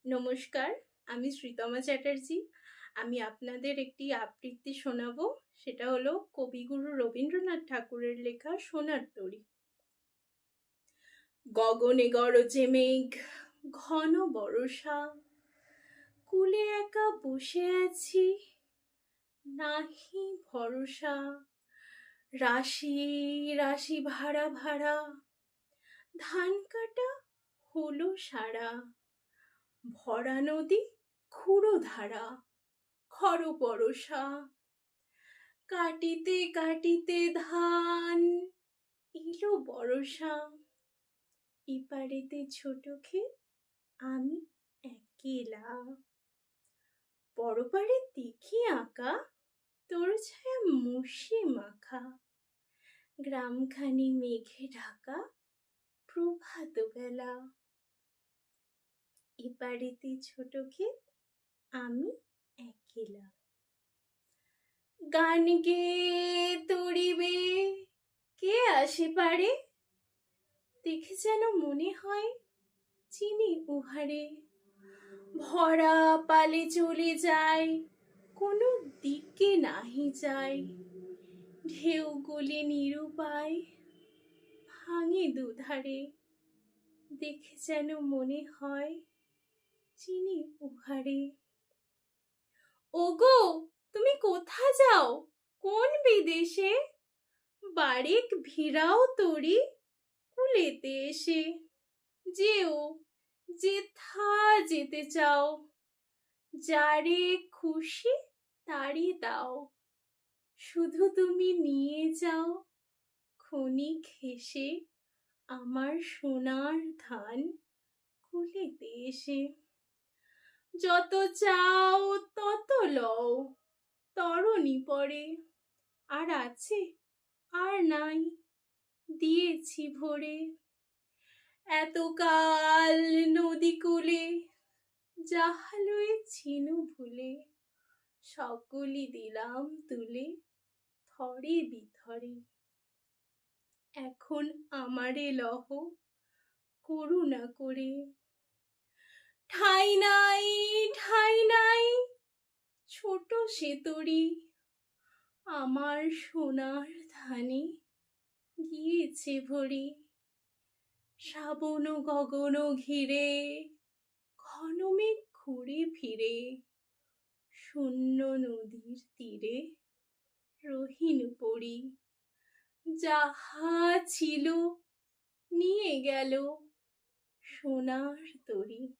নমস্কার, আমি শ্রীতমা চ্যাটার্জি। আমি আপনাদের একটি আবৃত্তি শোনাবো। সেটা হলো কবিগুরু রবীন্দ্রনাথ ঠাকুরের লেখা সোনার তরী। গগনে গরজে মেঘ, ঘন বরষা, কূলে একা বসে আছি, নাহি ভরসা। রাশি রাশি ভাড়া ভাড়া, ধান কাটা হলো সারা। ভরা নদী ক্ষুরো ধারা, খর পরশা। কাটিতে কাটিতে ধান এলো বরষা। এপারেতে ছোট ক্ষেত, আমি একেলা। পরপারে দেখি আঁকা, তোর ছায়া মুষি মাখা। গ্রামখানি মেঘে ঢাকা, প্রভাত বেলা। এপারেতে ছোট ক্ষেত, আমি একেলা। গান গেয়ে তরিবে কে আসে পারে, দেখে যেন মনে হয় চিনি উহারে। ভরা পালে চলে যায়, কোনো দিকে নাহি যায়। ঢেউগুলি নিরুপায়, ভাঙে দুধারে। দেখে যেন মনে হয় চিনি উহারে। ওগো, তুমি কোথা যাও, কোন বিদেশে? বারেক ভিড়াও তরি কুলেতে এসে। যেও, যেথা যেতে চাও, যারে খুশি তারি দাও। শুধু তুমি নিয়ে যাও ক্ষণিক হেসে আমার সোনার ধান কুলেতে এসে। যত চাও তত লও, তরণী পরে। আর আছে, আর নাই, দিয়েছি ভরে। এতকাল নদী কূলে যাহা লয়েছিনু ভুলে, সকলই দিলাম তুলে থরে বিথরে। এখন আমারে লহ করুণা করে। ঠাঁই নাই, ঠাঁই নাই, ছোট সে তরী, আমার সোনার ধানে গিয়েছে ভরি। শ্রাবণ গগন ঘিরে, ঘন মেঘ ঘুরে ফিরে, শূন্য নদীর তীরে রহিনু পড়ি। যাহা ছিল নিয়ে গেল সোনার তরী।